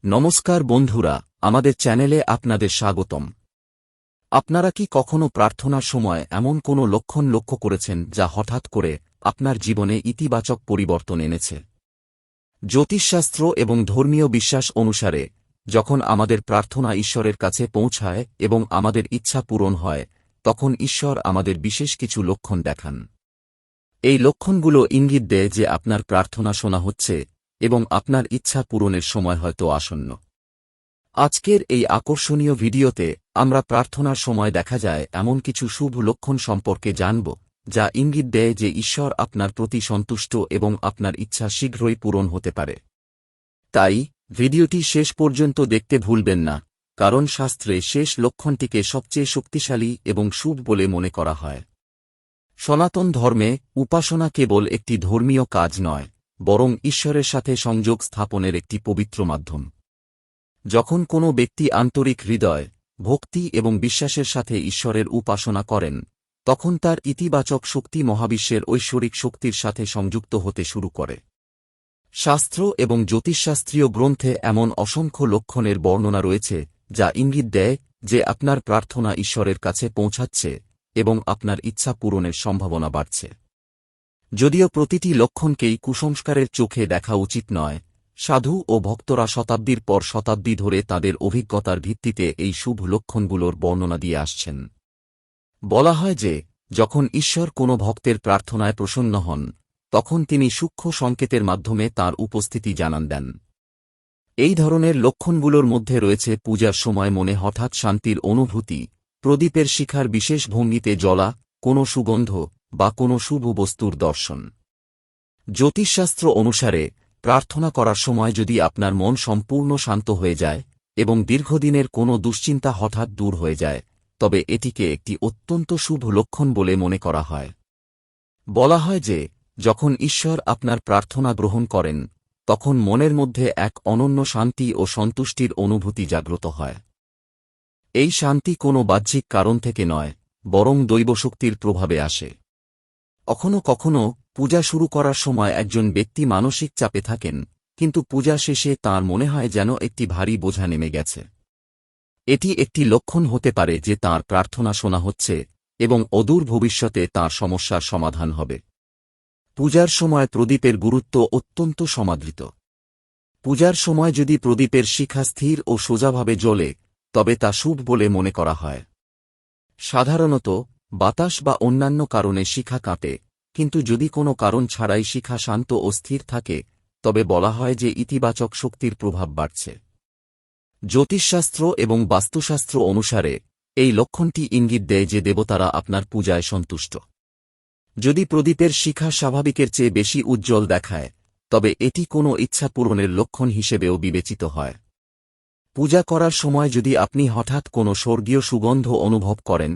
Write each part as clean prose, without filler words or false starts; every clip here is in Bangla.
নমস্কার বন্ধুরা, আমাদের চ্যানেলে আপনাদের স্বাগতম। আপনারা কি কখনো প্রার্থনার সময় এমন কোনো লক্ষণ লক্ষ্য করেছেন যা হঠাৎ করে আপনার জীবনে ইতিবাচক পরিবর্তন এনেছে? জ্যোতিষশাস্ত্র এবং ধর্মীয় বিশ্বাস অনুসারে যখন আমাদের প্রার্থনা ঈশ্বরের কাছে পৌঁছায় এবং আমাদের ইচ্ছা পূরণ হয়, তখন ঈশ্বর আমাদের বিশেষ কিছু লক্ষণ দেখান। এই লক্ষণগুলো ইঙ্গিত দেয় যে আপনার প্রার্থনা শোনা হচ্ছে এবং আপনার ইচ্ছা পূরণের সময় হয়তো আসন্ন। আজকের এই আকর্ষণীয় ভিডিওতে আমরা প্রার্থনার সময় দেখা যায় এমন কিছু শুভ লক্ষণ সম্পর্কে জানব, যা ইঙ্গিত দেয় যে ঈশ্বর আপনার প্রতি সন্তুষ্ট এবং আপনার ইচ্ছা শীঘ্রই পূরণ হতে পারে। তাই ভিডিওটি শেষ পর্যন্ত দেখতে ভুলবেন না, কারণ শাস্ত্রে শেষ লক্ষণটিকে সবচেয়ে শক্তিশালী এবং শুভ বলে মনে করা হয়। সনাতন ধর্মে উপাসনা কেবল একটি ধর্মীয় কাজ নয়, বরং ঈশ্বরের সাথে সংযোগ স্থাপনের একটি পবিত্র মাধ্যম। যখন কোনো ব্যক্তি আন্তরিক হৃদয়, ভক্তি এবং বিশ্বাসের সাথে ঈশ্বরের উপাসনা করেন, তখন তার ইতিবাচক শক্তি মহাবিশ্বের ঐশ্বরিক শক্তির সাথে সংযুক্ত হতে শুরু করে। শাস্ত্র এবং জ্যোতিষশাস্ত্রীয় গ্রন্থে এমন অসংখ্য লক্ষণের বর্ণনা রয়েছে যা ইঙ্গিত দেয় যে আপনার প্রার্থনা ঈশ্বরের কাছে পৌঁছাচ্ছে এবং আপনার ইচ্ছা পূরণের সম্ভাবনা বাড়ছে। যদিও প্রতিটি লক্ষণকেই কুসংস্কারের চোখে দেখা উচিত নয়, সাধু ও ভক্তরা শতাব্দীর পর শতাব্দী ধরে তাদের অভিজ্ঞতার ভিত্তিতে এই শুভ লক্ষণগুলোর বর্ণনা দিয়ে আসছেন। বলা হয় যে যখন ঈশ্বর কোনো ভক্তের প্রার্থনায় প্রসন্ন হন, তখন তিনি সূক্ষ্ম সংকেতের মাধ্যমে তাঁর উপস্থিতি জানান দেন। এই ধরনের লক্ষণগুলোর মধ্যে রয়েছে পূজার সময় মনে হঠাৎ শান্তির অনুভূতি, প্রদীপের শিখার বিশেষ ভঙ্গিতে জ্বলা, কোনো সুগন্ধ বা কোনো শুভ বস্তুর দর্শন। জ্যোতিষশাস্ত্র অনুসারে প্রার্থনা করার সময় যদি আপনার মন সম্পূর্ণ শান্ত হয়ে যায় এবং দীর্ঘদিনের কোনো দুশ্চিন্তা হঠাৎ দূর হয়ে যায়, তবে এটিকে একটি অত্যন্ত শুভ লক্ষণ বলে মনে করা হয়। বলা হয় যে যখন ঈশ্বর আপনার প্রার্থনা গ্রহণ করেন, তখন মনের মধ্যে এক অনন্য শান্তি ও সন্তুষ্টির অনুভূতি জাগ্রত হয়। এই শান্তি কোনো বাহ্যিক কারণ থেকে নয়, বরং দৈবশক্তির প্রভাবে আসে। কখনো কখনো পূজা শুরু করার সময় একজন ব্যক্তি মানসিক চাপে থাকেন, কিন্তু পূজা শেষে তাঁর মনে হয় যেন একটি ভারী বোঝা নেমে গেছে। এটি একটি লক্ষণ হতে পারে যে তাঁর প্রার্থনা শোনা হচ্ছে এবং অদূর ভবিষ্যতে তাঁর সমস্যার সমাধান হবে। পূজার সময় প্রদীপের গুরুত্ব অত্যন্ত সমাদৃত। পূজার সময় যদি প্রদীপের শিখা স্থির ও সোজাভাবে জ্বলে, তবে তা শুভ বলে মনে করা হয়। সাধারণত বাতাস বা অন্যান্য কারণে শিখা কাঁপে, কিন্তু যদি কোনো কারণ ছাড়াই শিখা শান্ত ও স্থির থাকে, তবে বলা হয় যে ইতিবাচক শক্তির প্রভাব বাড়ছে। জ্যোতিষশাস্ত্র এবং বাস্তুশাস্ত্র অনুসারে এই লক্ষণটি ইঙ্গিত দেয় যে দেবতারা আপনার পূজায় সন্তুষ্ট। যদি প্রদীপের শিখা স্বাভাবিকের চেয়ে বেশি উজ্জ্বল দেখায়, তবে এটি কোনো ইচ্ছা পূরণের লক্ষণ হিসেবেও বিবেচিত হয়। পূজা করার সময় যদি আপনি হঠাৎ কোনো স্বর্গীয় সুগন্ধ অনুভব করেন,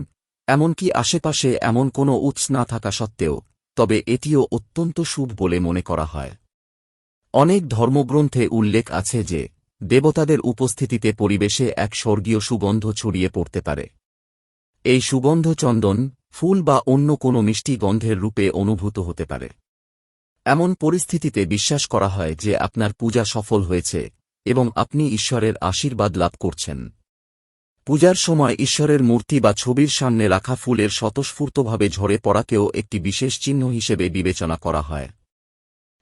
এমনকি আশেপাশে এমন কোনো উৎস না থাকা সত্ত্বেও, তবে এটিও অত্যন্ত শুভ বলে মনে করা হয়। অনেক ধর্মগ্রন্থে উল্লেখ আছে যে দেবতাদের উপস্থিতিতে পরিবেশে এক স্বর্গীয় সুগন্ধ ছড়িয়ে পড়তে পারে। এই সুগন্ধ চন্দন, ফুল বা অন্য কোনো মিষ্টি গন্ধের রূপে অনুভূত হতে পারে। এমন পরিস্থিতিতে বিশ্বাস করা হয় যে আপনার পূজা সফল হয়েছে এবং আপনি ঈশ্বরের আশীর্বাদ লাভ করছেন। পূজার সময় ঈশ্বরের মূর্তি বা ছবির সামনে রাখা ফুলের স্বতঃস্ফূর্তভাবে ঝরে পড়াকেও একটি বিশেষ চিহ্ন হিসেবে বিবেচনা করা হয়।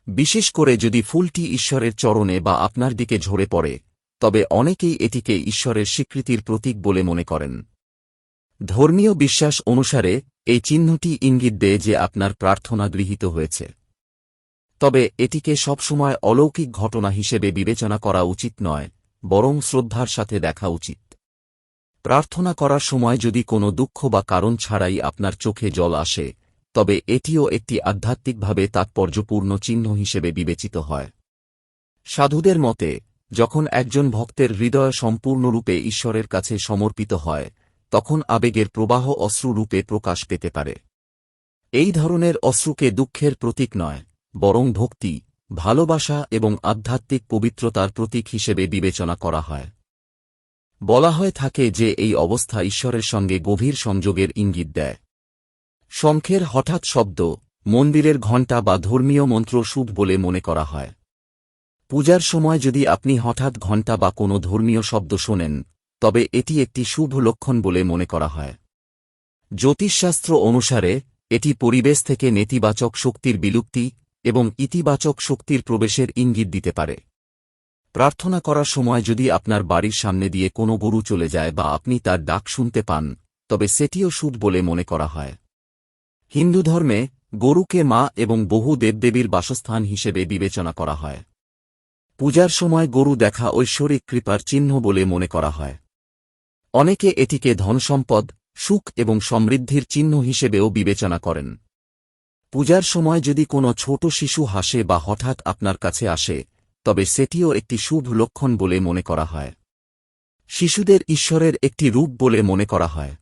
বিশেষ করে যদি ফুলটি ঈশ্বরের চরণে বা আপনার দিকে ঝরে পড়ে, তবে অনেকেই এটিকে ঈশ্বরের স্বীকৃতির প্রতীক বলে মনে করেন। ধর্মীয় বিশ্বাস অনুসারে এই চিহ্নটি ইঙ্গিত দেয় যে আপনার প্রার্থনা গৃহীত হয়েছে। তবে এটিকে সবসময় অলৌকিক ঘটনা হিসেবে বিবেচনা করা উচিত নয়, বরং শ্রদ্ধার সাথে দেখা উচিত। প্রার্থনা করার সময় যদি কোনো দুঃখ বা কারণ ছাড়াই আপনার চোখে জল আসে, তবে এটিও একটি আধ্যাত্মিকভাবে তাৎপর্যপূর্ণ চিহ্ন হিসেবে বিবেচিত হয়। সাধুদের মতে যখন একজন ভক্তের হৃদয় সম্পূর্ণরূপে ঈশ্বরের কাছে সমর্পিত হয়, তখন আবেগের প্রবাহ অশ্রু রূপে প্রকাশ পেতে পারে। এই ধরনের অশ্রুকে দুঃখের প্রতীক নয়, বরং ভক্তি, ভালোবাসা এবং আধ্যাত্মিক পবিত্রতার প্রতীক হিসেবে বিবেচনা করা হয়। বলা হয়ে থাকে যে এই অবস্থা ঈশ্বরের সঙ্গে গভীর সংযোগের ইঙ্গিত দেয়। শঙ্খের হঠাৎ শব্দ, মন্দিরের ঘণ্টা বা ধর্মীয় মন্ত্র শুভ বলে মনে করা হয়। পূজার সময় যদি আপনি হঠাৎ ঘণ্টা বা কোনো ধর্মীয় শব্দ শোনেন, তবে এটি একটি শুভ লক্ষণ বলে মনে করা হয়। জ্যোতিষশাস্ত্র অনুসারে এটি পরিবেশ থেকে নেতিবাচক শক্তির বিলুপ্তি এবং ইতিবাচক শক্তির প্রবেশের ইঙ্গিত দিতে পারে। প্রার্থনা করার সময় যদি আপনার বাড়ির সামনে দিয়ে কোনো গরু চলে যায় বা আপনি তার ডাক শুনতে পান, তবে সেটিও শুভ বলে মনে করা হয়। হিন্দু ধর্মে গরুকে মা এবং বহু দেবদেবীর বাসস্থান হিসেবে বিবেচনা করা হয়। পূজার সময় গরু দেখা ঐশ্বরিক কৃপার চিহ্ন বলে মনে করা হয়। অনেকে এটিকে ধনসম্পদ, সুখ এবং সমৃদ্ধির চিহ্ন হিসেবেও বিবেচনা করেন। পূজার সময় যদি কোনো ছোট শিশু হাসে বা হঠাৎ আপনার কাছে আসে, তবে সেটিও একটি শুভ লক্ষণ বলে মনে করা হয়। শিশুদের ঈশ্বরের একটি রূপ বলে মনে করা হয়।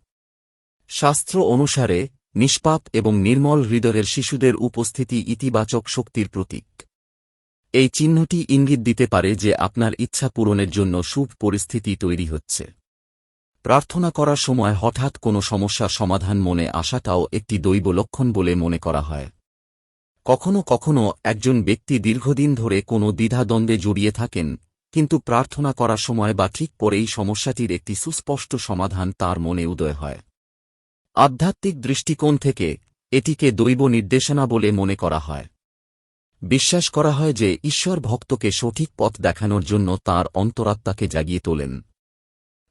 শাস্ত্র অনুসারে নিষ্পাপ এবং নির্মল হৃদয়ের শিশুদের উপস্থিতি ইতিবাচক শক্তির প্রতীক। এই চিহ্নটি ইঙ্গিত দিতে পারে যে আপনার ইচ্ছা পূরণের জন্য শুভ পরিস্থিতি তৈরি হচ্ছে। প্রার্থনা করার সময় হঠাৎ কোনো সমস্যার সমাধান মনে আসাটাও একটি দৈব লক্ষণ বলে মনে করা হয়। কখনো কখনো একজন ব্যক্তি দীর্ঘদিন ধরে কোনো দ্বিধাদ্বন্দ্বে জড়িয়ে থাকেন, কিন্তু প্রার্থনা করার সময় বা ঠিক পরেই সমস্যাটির একটি সুস্পষ্ট সমাধান তার মনে উদয় হয়। আধ্যাত্মিক দৃষ্টিকোণ থেকে এটিকে দৈব নির্দেশনা বলে মনে করা হয়। বিশ্বাস করা হয় যে ঈশ্বর ভক্তকে সঠিক পথ দেখানোর জন্য তাঁর অন্তরাত্মাকে জাগিয়ে তোলেন।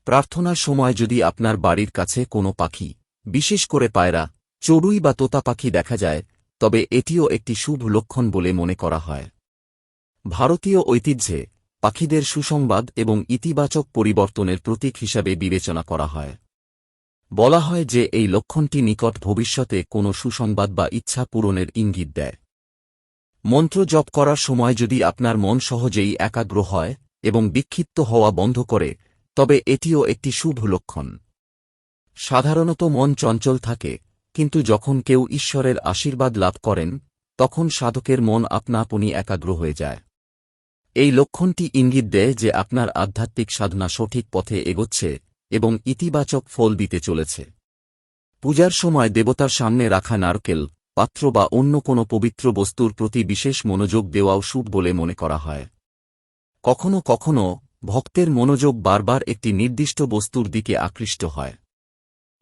প্রার্থনার সময় যদি আপনার বাড়ির কাছে কোনো পাখি, বিশেষ করে পায়রা, চড়ুই বা তোতা পাখি দেখা যায়, তবে এটিও একটি শুভ লক্ষণ বলে মনে করা হয়। ভারতীয় ঐতিহ্যে পাখিদের সুসংবাদ এবং ইতিবাচক পরিবর্তনের প্রতীক হিসাবে বিবেচনা করা হয়। বলা হয় যে এই লক্ষণটি নিকট ভবিষ্যতে কোনো সুসংবাদ বা ইচ্ছা পূরণের ইঙ্গিত দেয়। মন্ত্র জপ করার সময় যদি আপনার মন সহজেই একাগ্র হয় এবং বিক্ষিপ্ত হওয়া বন্ধ করে, তবে এটিও একটি শুভ লক্ষণ। সাধারণত মন চঞ্চল থাকে, কিন্তু যখন কেউ ঈশ্বরের আশীর্বাদ লাভ করেন, তখন সাধকের মন আপনা আপনি একাগ্র হয়ে যায়। এই লক্ষণটি ইঙ্গিত দেয় যে আপনার আধ্যাত্মিক সাধনা সঠিক পথে এগোচ্ছে এবং ইতিবাচক ফল দিতে চলেছে। পূজার সময় দেবতার সামনে রাখা নারকেল, পাত্র বা অন্য কোনো পবিত্র বস্তুর প্রতি বিশেষ মনোযোগ দেওয়াও শুভ বলে মনে করা হয়। কখনো কখনো ভক্তের মনোযোগ বারবার একটি নির্দিষ্ট বস্তুর দিকে আকৃষ্ট হয়।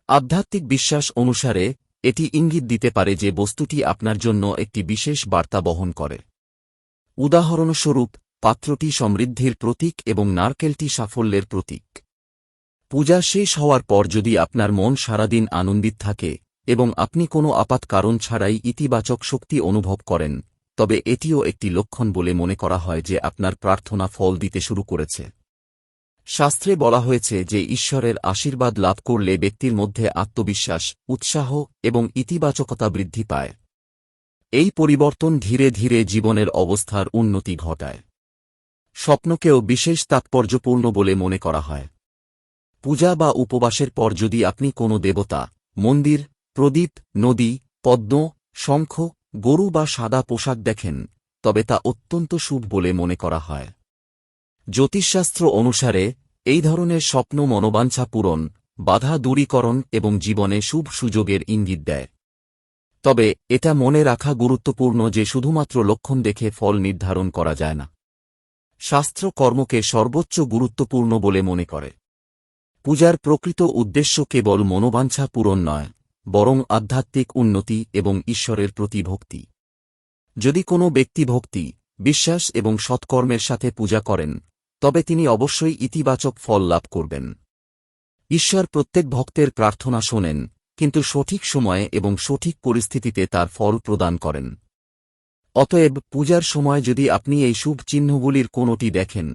আধ্যাত্মিক বিশ্বাস অনুসারে এটি ইঙ্গিত দিতে পারে যে বস্তুটি আপনার জন্য একটি বিশেষ বার্তা বহন করে। উদাহরণস্বরূপ, পাত্রটি সমৃদ্ধির প্রতীক এবং নারকেলটি সাফল্যের প্রতীক। পূজা শেষ হওয়ার পর যদি আপনার মন সারাদিন আনন্দিত থাকে এবং আপনি কোনো আপাত কারণ ছাড়াই ইতিবাচক শক্তি অনুভব করেন, তবে এটিও একটি লক্ষণ বলে মনে করা হয় যে আপনার প্রার্থনা ফল দিতে শুরু করেছে। শাস্ত্রে বলা হয়েছে যে ঈশ্বরের আশীর্বাদ লাভ করলে ব্যক্তির মধ্যে আত্মবিশ্বাস, উৎসাহ এবং ইতিবাচকতা বৃদ্ধি পায়। এই পরিবর্তন ধীরে ধীরে জীবনের অবস্থার উন্নতি ঘটায়। স্বপ্নকেও বিশেষ তাৎপর্যপূর্ণ বলে মনে করা হয়। পূজা বা উপবাসের পর যদি আপনি কোনো দেবতা, মন্দির, প্রদীপ, নদী, পদ্ম, শঙ্খ, গরু বা সাদা পোশাক দেখেন, তবে তা অত্যন্ত শুভ বলে মনে করা হয়। জ্যোতিষশাস্ত্র অনুসারে এই ধরনের স্বপ্ন মনোবাঞ্ছা পূরণ, বাধা দূরীকরণ এবং জীবনে শুভ সুযোগের ইঙ্গিত দেয়। তবে এটা মনে রাখা গুরুত্বপূর্ণ যে শুধুমাত্র লক্ষণ দেখে ফল নির্ধারণ করা যায় না। শাস্ত্র কর্মকে সর্বোচ্চ গুরুত্বপূর্ণ বলে মনে করে। পূজার প্রকৃত উদ্দেশ্য কেবল মনোবাঞ্ছা পূরণ নয়, বরং আধ্যাত্মিক উন্নতি এবং ঈশ্বরের প্রতি ভক্তি। যদি কোনো ব্যক্তি ভক্তি, বিশ্বাস এবং সৎকর্মের সাথে পূজা করেন, তবে তিনি অবশ্যই ইতিবাচক ফল লাভ করবেন। ঈশ্বর প্রত্যেক ভক্তের প্রার্থনা শোনেন, কিন্তু সঠিক সময়ে এবং সঠিক পরিস্থিতিতে তার ফল প্রদান করেন। অতএব পূজার সময় যদি আপনি এই শুভ চিহ্নগুলির কোনোটি দেখেন,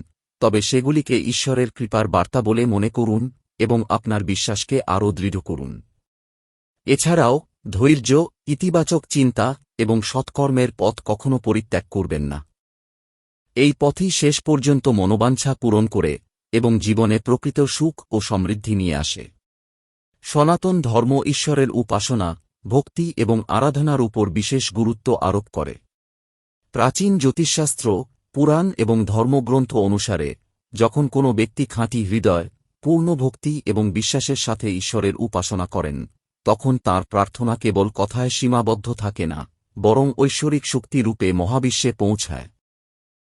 তবে সেগুলিকে ঈশ্বরের কৃপার বার্তা বলে মনে করুন এবং আপনার বিশ্বাসকে আরও দৃঢ় করুন। এছাড়াও ধৈর্য, ইতিবাচক চিন্তা এবং সৎকর্মের পথ কখনো পরিত্যাগ করবেন না। এই পথই শেষ পর্যন্ত মনোবাঞ্ছা পূরণ করে এবং জীবনে প্রকৃত সুখ ও সমৃদ্ধি নিয়ে আসে। সনাতন ধর্ম ঈশ্বরের উপাসনা, ভক্তি এবং আরাধনার উপর বিশেষ গুরুত্ব আরোপ করে। প্রাচীন জ্যোতিষশাস্ত্র, পুরাণ এবং ধর্মগ্রন্থ অনুসারে যখন কোনো ব্যক্তি খাঁটি হৃদয়, পূর্ণ ভক্তি এবং বিশ্বাসের সাথে ঈশ্বরের উপাসনা করেন, তখন তাঁর প্রার্থনা কেবল কথায় সীমাবদ্ধ থাকে না, বরং ঐশ্বরিক শক্তি রূপে মহাবিশ্বে পৌঁছায়।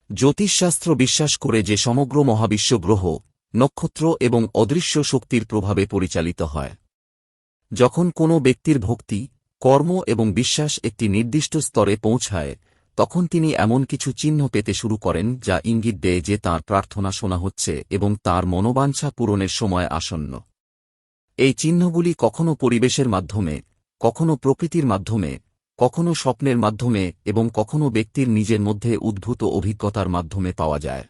জ্যোতিষশাস্ত্র বিশ্বাস করে যে সমগ্র মহাবিশ্ব গ্রহ, নক্ষত্র এবং অদৃশ্য শক্তির প্রভাবে পরিচালিত হয়। যখন কোনো ব্যক্তির ভক্তি, কর্ম এবং বিশ্বাস একটি নির্দিষ্ট স্তরে পৌঁছায়, তখন তিনি এমন কিছু চিহ্ন পেতে শুরু করেন যা ইঙ্গিত দেয় যে তাঁর প্রার্থনা শোনা হচ্ছে এবং তাঁর মনোবাঞ্ছা পূরণের সময় আসন্ন। এই চিহ্নগুলি কখনো পরিবেশের মাধ্যমে, কখনো প্রকৃতির মাধ্যমে, কখনো স্বপ্নের মাধ্যমে এবং কখনো ব্যক্তির নিজের মধ্যে উদ্ভূত অভিজ্ঞতার মাধ্যমে পাওয়া যায়।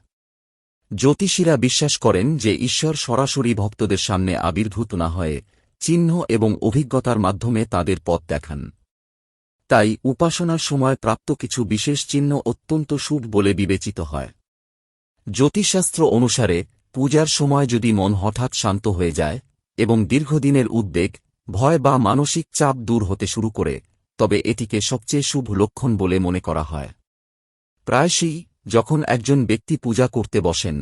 জ্যোতিষীরা বিশ্বাস করেন যে ঈশ্বর সরাসরি ভক্তদের সামনে আবির্ভূত না হয়ে চিহ্ন এবং অভিজ্ঞতার মাধ্যমে তাদের পথ দেখান। তাই উপাসনার সময় প্রাপ্ত কিছু বিশেষ চিহ্ন অত্যন্ত শুভ বলে বিবেচিত হয়। জ্যোতিষশাস্ত্র অনুসারে পূজার সময় যদি মন হঠাৎ শান্ত হয়ে যায় এবং দীর্ঘদিনের উদ্বেগ, ভয় বা মানসিক চাপ দূর হতে শুরু করে, তবে এটিকে সবচেয়ে শুভ লক্ষণ বলে মনে করা হয়। প্রায়শই যখন একজন ব্যক্তি পূজা করতে বসেন,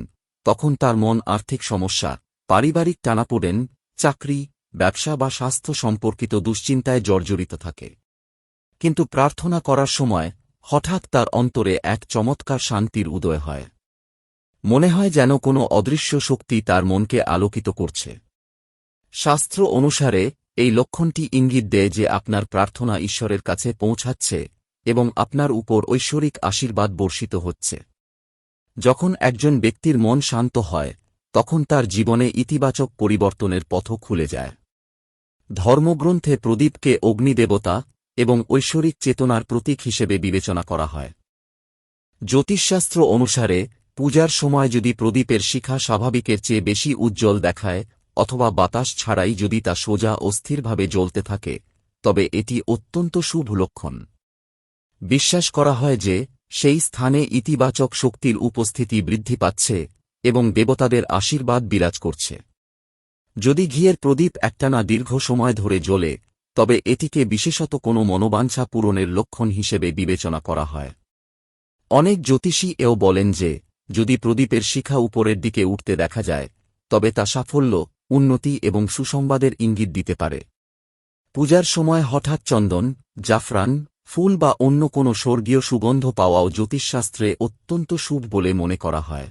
তখন তার মন আর্থিক সমস্যা, পারিবারিক টানাপোড়েন, চাকরি, ব্যবসা বা স্বাস্থ্য সম্পর্কিত দুশ্চিন্তায় জর্জরিত থাকে। কিন্তু প্রার্থনা করার সময় হঠাৎ তার অন্তরে এক চমৎকার শান্তির উদয় হয়। মনে হয় যেন কোনো অদৃশ্য শক্তি তার মনকে আলোকিত করছে। শাস্ত্র অনুসারে এই লক্ষণটি ইঙ্গিত দেয় যে আপনার প্রার্থনা ঈশ্বরের কাছে পৌঁছাচ্ছে এবং আপনার উপর ঐশ্বরিক আশীর্বাদ বর্ষিত হচ্ছে। যখন একজন ব্যক্তির মন শান্ত হয়, তখন তার জীবনে ইতিবাচক পরিবর্তনের পথও খুলে যায়। ধর্মগ্রন্থে প্রদীপকে অগ্নিদেবতা এবং ঐশ্বরিক চেতনার প্রতীক হিসেবে বিবেচনা করা হয়। জ্যোতিষশাস্ত্র অনুসারে পূজার সময় যদি প্রদীপের শিখা স্বাভাবিকের চেয়ে বেশি উজ্জ্বল দেখায় অথবা বাতাস ছাড়াই যদি তা সোজা ও স্থিরভাবে জ্বলতে থাকে, তবে এটি অত্যন্ত শুভ লক্ষণ। বিশ্বাস করা হয় যে সেই স্থানে ইতিবাচক শক্তির উপস্থিতি বৃদ্ধি পাচ্ছে এবং দেবতাদের আশীর্বাদ বিরাজ করছে। যদি ঘিয়ের প্রদীপ একটানা দীর্ঘ সময় ধরে জ্বলে, তবে এটিকে বিশেষত কোনো মনোবাঞ্ছা পূরণের লক্ষণ হিসেবে বিবেচনা করা হয়। অনেক জ্যোতিষী এও বলেন যে যদি প্রদীপের শিখা উপরের দিকে উঠতে দেখা যায়, তবে তা সাফল্য, উন্নতি এবং সুসংবাদের ইঙ্গিত দিতে পারে। পূজার সময় হঠাৎ চন্দন, জাফরান, ফুল বা অন্য কোনো স্বর্গীয় সুগন্ধ পাওয়াও জ্যোতিষশাস্ত্রে অত্যন্ত শুভ বলে মনে করা হয়।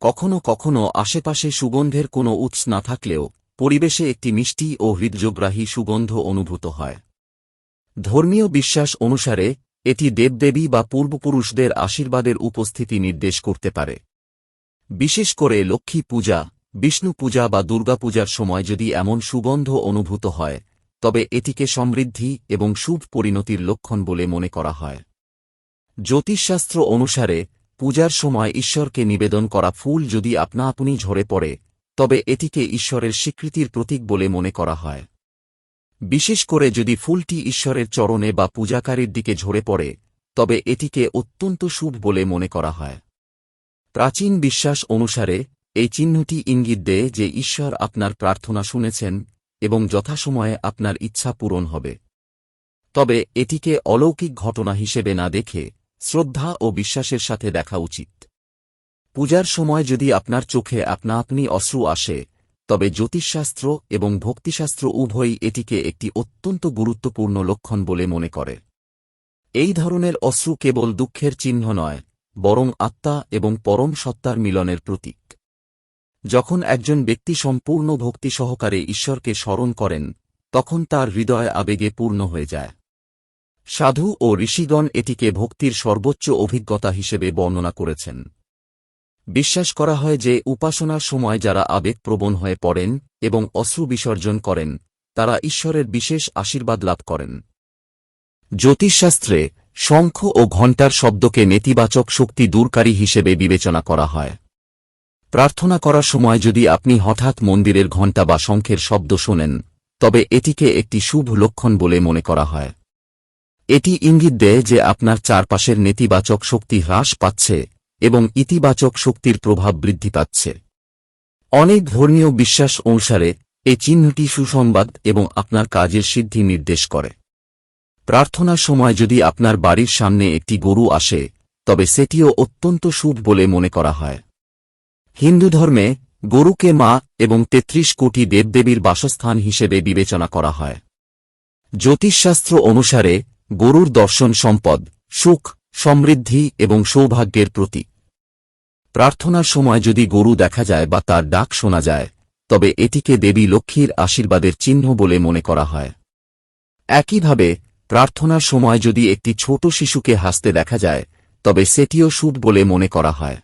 কখনো কখনো আশেপাশে সুগন্ধের কোনো উৎস না থাকলেও পরিবেশে একটি মিষ্টি ও হৃদয়গ্রাহী সুগন্ধ অনুভূত হয়। ধর্মীয় বিশ্বাস অনুসারে এটি দেবদেবী বা পূর্বপুরুষদের আশীর্বাদের উপস্থিতি নির্দেশ করতে পারে। বিশেষ করে লক্ষ্মী পূজা, বিষ্ণু পূজা বা দুর্গাপূজার সময় যদি এমন সুগন্ধ অনুভূত হয়, তবে এটিকে সমৃদ্ধি এবং শুভ পরিণতির লক্ষণ বলে মনে করা হয়। জ্যোতিষশাস্ত্র অনুসারে পূজার সময় ঈশ্বরকে নিবেদন করা ফুল যদি আপনা আপনি ঝরে পড়ে, তবে এটিকে ঈশ্বরের স্বীকৃতির প্রতীক বলে মনে করা হয়। বিশেষ করে যদি ফুলটি ঈশ্বরের চরণে বা পূজাকারীর দিকে ঝরে পড়ে, তবে এটিকে অত্যন্ত শুভ বলে মনে করা হয়। প্রাচীন বিশ্বাস অনুসারে এই চিহ্নটি ইঙ্গিত দেয় যে ঈশ্বর আপনার প্রার্থনা শুনেছেন এবং যথাসময়ে আপনার ইচ্ছা পূরণ হবে। তবে এটিকে অলৌকিক ঘটনা হিসেবে না দেখে শ্রদ্ধা ও বিশ্বাসের সাথে দেখা উচিত। পূজার সময় যদি আপনার চোখে আপনা আপনি অশ্রু আসে, তবে জ্যোতিষশাস্ত্র এবং ভক্তিশাস্ত্র উভয়ই এটিকে একটি অত্যন্ত গুরুত্বপূর্ণ লক্ষণ বলে মনে করে। এই ধরনের অশ্রু কেবল দুঃখের চিহ্ন নয়, বরং আত্মা এবং পরম সত্তার মিলনের প্রতীক। যখন একজন ব্যক্তি সম্পূর্ণ ভক্তি সহকারে ঈশ্বরকে স্মরণ করেন, তখন তার হৃদয় আবেগে পূর্ণ হয়ে যায়। সাধু ও ঋষিগণ এটিকে ভক্তির সর্বোচ্চ অভিজ্ঞতা হিসেবে বর্ণনা করেছেন। বিশ্বাস করা হয় যে উপাসনার সময় যারা আবেগপ্রবণ হয়ে পড়েন এবং অশ্রু বিসর্জন করেন, তারা ঈশ্বরের বিশেষ আশীর্বাদ লাভ করেন। জ্যোতিষশাস্ত্রে শঙ্খ ও ঘণ্টার শব্দকে নেতিবাচক শক্তি দূরকারী হিসেবে বিবেচনা করা হয়। প্রার্থনা করার সময় যদি আপনি হঠাৎ মন্দিরের ঘণ্টা বা শঙ্খের শব্দ শোনেন, তবে এটিকে একটি শুভ লক্ষণ বলে মনে করা হয়। এটি ইঙ্গিত দেয় যে আপনার চারপাশের নেতিবাচক শক্তি হ্রাস পাচ্ছে এবং ইতিবাচক শক্তির প্রভাব বৃদ্ধি পাচ্ছে। অনেক ধর্মীয় বিশ্বাস অনুসারে এই চিহ্নটি সুসংবাদ এবং আপনার কাজের সিদ্ধি নির্দেশ করে। প্রার্থনার সময় যদি আপনার বাড়ির সামনে একটি গরু আসে, তবে সেটিও অত্যন্ত শুভ বলে মনে করা হয়। হিন্দু ধর্মে গরুকে মা এবং ৩৩ কোটি দেবদেবীর বাসস্থান হিসেবে বিবেচনা করা হয়। জ্যোতিষশাস্ত্র অনুসারে গরুর দর্শন সম্পদ, সুখ সমৃদ্ধি এবং সৌভাগ্যের প্রতীক। প্রার্থনার সময় যদি গরু দেখা যায় বা তার ডাক শোনা যায়, তবে এটিকে দেবী লক্ষ্মীর আশীর্বাদের চিহ্ন বলে মনে করা হয়। একইভাবে প্রার্থনার সময় যদি একটি ছোট শিশুকে হাসতে দেখা যায়, তবে সেটিও শুভ বলে মনে করা হয়।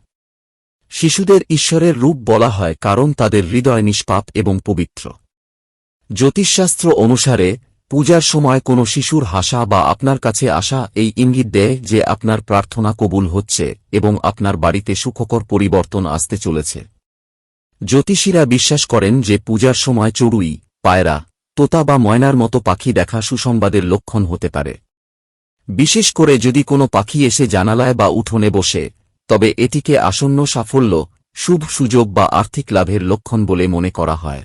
শিশুদের ঈশ্বরের রূপ বলা হয় কারণ তাদের হৃদয় নিষ্পাপ এবং পবিত্র। জ্যোতিষশাস্ত্র অনুসারে পূজার সময় কোনো শিশুর হাসা বা আপনার কাছে আসা এই ইঙ্গিত দেয় যে আপনার প্রার্থনা কবুল হচ্ছে এবং আপনার বাড়িতে সুখকর পরিবর্তন আসতে চলেছে। জ্যোতিষীরা বিশ্বাস করেন যে পূজার সময় চড়ুই, পায়রা, তোতা বা ময়নার মতো পাখি দেখা সুসংবাদের লক্ষণ হতে পারে। বিশেষ করে যদি কোনো পাখি এসে জানালায় বা উঠোনে বসে, তবে এটিকে আসন্ন সাফল্য, শুভ সুযোগ বা আর্থিক লাভের লক্ষণ বলে মনে করা হয়।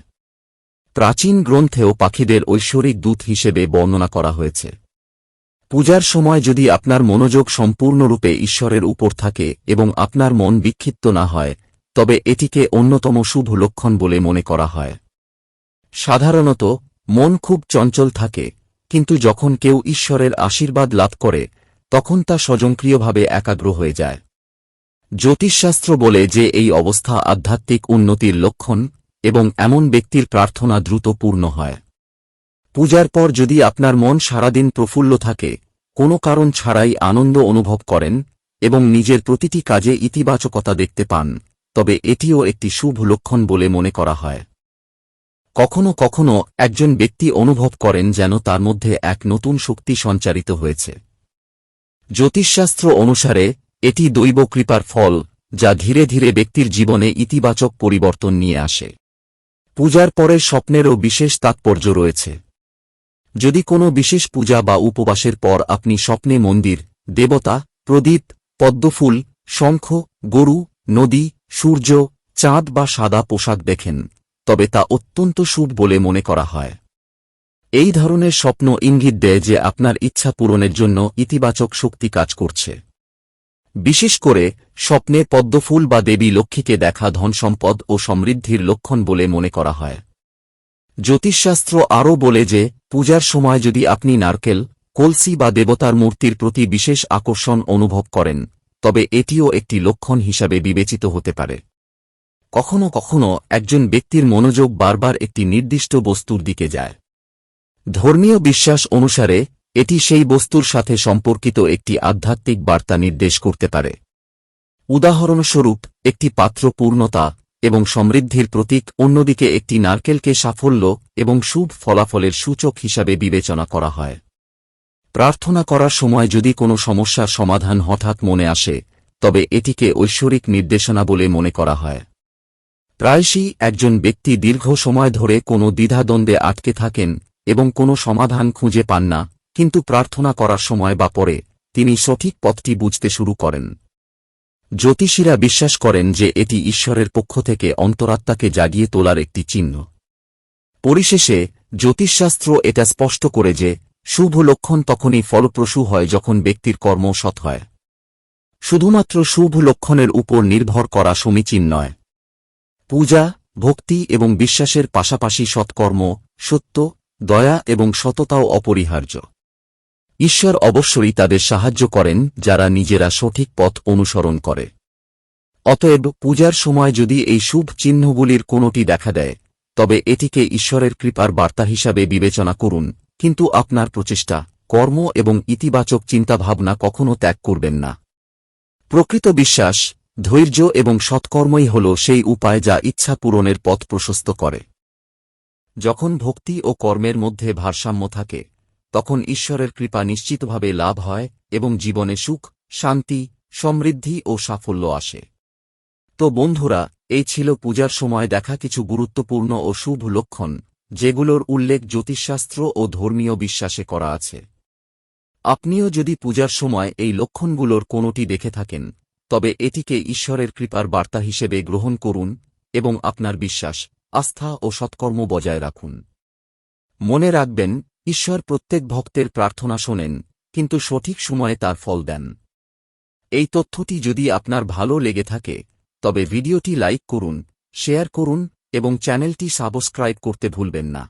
প্রাচীন গ্রন্থেও পাখিদের ঐশ্বরিক দূত হিসেবে বর্ণনা করা হয়েছে। পূজার সময় যদি আপনার মনোযোগ সম্পূর্ণরূপে ঈশ্বরের উপর থাকে এবং আপনার মন বিক্ষিপ্ত না হয়, তবে এটিকে অন্যতম শুভ লক্ষণ বলে মনে করা হয়। সাধারণত মন খুব চঞ্চল থাকে, কিন্তু যখন কেউ ঈশ্বরের আশীর্বাদ লাভ করে, তখন তা স্বয়ংক্রিয়ভাবে একাগ্র হয়ে যায়। জ্যোতিষশাস্ত্র বলে যে এই অবস্থা আধ্যাত্মিক উন্নতির লক্ষণ এবং এমন ব্যক্তির প্রার্থনা দ্রুত পূর্ণ হয়। পূজার পর যদি আপনার মন সারাদিন প্রফুল্ল থাকে, কোনো কারণ ছাড়াই আনন্দ অনুভব করেন এবং নিজের প্রতিটি কাজে ইতিবাচকতা দেখতে পান, তবে এটিও একটি শুভ লক্ষণ বলে মনে করা হয়। কখনো কখনো একজন ব্যক্তি অনুভব করেন যেন তার মধ্যে এক নতুন শক্তি সঞ্চারিত হয়েছে। জ্যোতিষশাস্ত্র অনুসারে এটি দৈব কৃপার ফল, যা ধীরে ধীরে ব্যক্তির জীবনে ইতিবাচক পরিবর্তন নিয়ে আসে। পূজার পরের স্বপ্নেরও বিশেষ তাৎপর্য রয়েছে। যদি কোনো বিশেষ পূজা বা উপবাসের পর আপনি স্বপ্নে মন্দির, দেবতা, প্রদীপ, পদ্মফুল, শঙ্খ, গরু, নদী, সূর্য, চাঁদ বা সাদা পোশাক দেখেন, তবে তা অত্যন্ত শুভ বলে মনে করা হয়। এই ধরনের স্বপ্ন ইঙ্গিত দেয় যে আপনার ইচ্ছা পূরণের জন্য ইতিবাচক শক্তি কাজ করছে। বিশেষ করে স্বপ্নে পদ্মফুল বা দেবী লক্ষ্মীকে দেখা ধনসম্পদ ও সমৃদ্ধির লক্ষণ বলে মনে করা হয়। জ্যোতিষশাস্ত্র আরও বলে যে পূজার সময় যদি আপনি নারকেল, কলসি বা দেবতার মূর্তির প্রতি বিশেষ আকর্ষণ অনুভব করেন, তবে এটিও একটি লক্ষণ হিসাবে বিবেচিত হতে পারে। কখনো কখনো একজন ব্যক্তির মনোযোগ বারবার একটি নির্দিষ্ট বস্তুর দিকে যায়। ধর্মীয় বিশ্বাস অনুসারে এটি সেই বস্তুর সাথে সম্পর্কিত একটি আধ্যাত্মিক বার্তা নির্দেশ করতে পারে। উদাহরণস্বরূপ, একটি পাত্র পূর্ণতা এবং সমৃদ্ধির প্রতীক, অন্যদিকে একটি নারকেলকে সাফল্য এবং শুভ ফলাফলের সূচক হিসাবে বিবেচনা করা হয়। প্রার্থনা করার সময় যদি কোনো সমস্যার সমাধান হঠাৎ মনে আসে, তবে এটিকে ঐশ্বরিক নির্দেশনা বলে মনে করা হয়। প্রায়শই একজন ব্যক্তি দীর্ঘ সময় ধরে কোনো দ্বিধাদ্বন্দ্বে আটকে থাকেন এবং কোনো সমাধান খুঁজে পান না, কিন্তু প্রার্থনা করার সময় বা পরে তিনি সঠিক পথটি বুঝতে শুরু করেন। জ্যোতিষীরা বিশ্বাস করেন যে এটি ঈশ্বরের পক্ষ থেকে অন্তরাত্মাকে জাগিয়ে তোলার একটি চিহ্ন। পরিশেষে জ্যোতিষশাস্ত্র এটা স্পষ্ট করে যে শুভ লক্ষণ তখনই ফলপ্রসূ হয় যখন ব্যক্তির কর্ম সৎ হয়। শুধুমাত্র শুভ লক্ষণের উপর নির্ভর করা সমীচীন নয়। পূজা, ভক্তি এবং বিশ্বাসের পাশাপাশি সৎকর্ম, সত্য, দয়া এবং সততাও অপরিহার্য। ঈশ্বর অবশ্যই তাদের সাহায্য করেন যারা নিজেরা সঠিক পথ অনুসরণ করে। অতএব পূজার সময় যদি এই শুভ চিহ্নগুলির কোনোটি দেখা দেয়, তবে এটিকে ঈশ্বরের কৃপার বার্তা হিসাবে বিবেচনা করুন, কিন্তু আপনার প্রচেষ্টা, কর্ম এবং ইতিবাচক চিন্তাভাবনা কখনও ত্যাগ করবেন না। প্রকৃত বিশ্বাস, ধৈর্য এবং সৎকর্মই হল সেই উপায় যা ইচ্ছা পূরণের পথ প্রশস্ত করে। যখন ভক্তি ও কর্মের মধ্যে ভারসাম্য থাকে, তখন ঈশ্বরের কৃপা নিশ্চিতভাবে লাভ হয় এবং জীবনে সুখ, শান্তি, সমৃদ্ধি ও সাফল্য আসে। তো বন্ধুরা, এই ছিল পূজার সময় দেখা কিছু গুরুত্বপূর্ণ ও শুভ লক্ষণ, যেগুলোর উল্লেখ জ্যোতিষশাস্ত্র ও ধর্মীয় বিশ্বাসে করা আছে। আপনিও যদি পূজার সময় এই লক্ষণগুলোর কোনোটি দেখে থাকেন, তবে এটিকে ঈশ্বরের কৃপার বার্তা হিসেবে গ্রহণ করুন এবং আপনার বিশ্বাস, আস্থা ও সৎকর্ম বজায় রাখুন। মনে রাখবেন, ঈশ্বর প্রত্যেক ভক্তের প্রার্থনা শোনেন, কিন্তু সঠিক সময়ে তার ফল দেন। এই তথ্যটি যদি আপনার ভালো লেগে থাকে, তবে ভিডিওটি লাইক করুন, শেয়ার করুন এবং চ্যানেলটি সাবস্ক্রাইব করতে ভুলবেন না।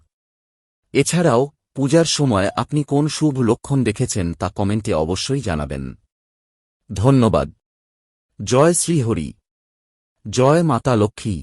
এছাড়াও পূজার সময় আপনি কোন শুভ লক্ষণ দেখেছেন তা কমেন্টে অবশ্যই জানাবেন। ধন্যবাদ। জয় শ্রীহরি। জয় মাতা লক্ষ্মী।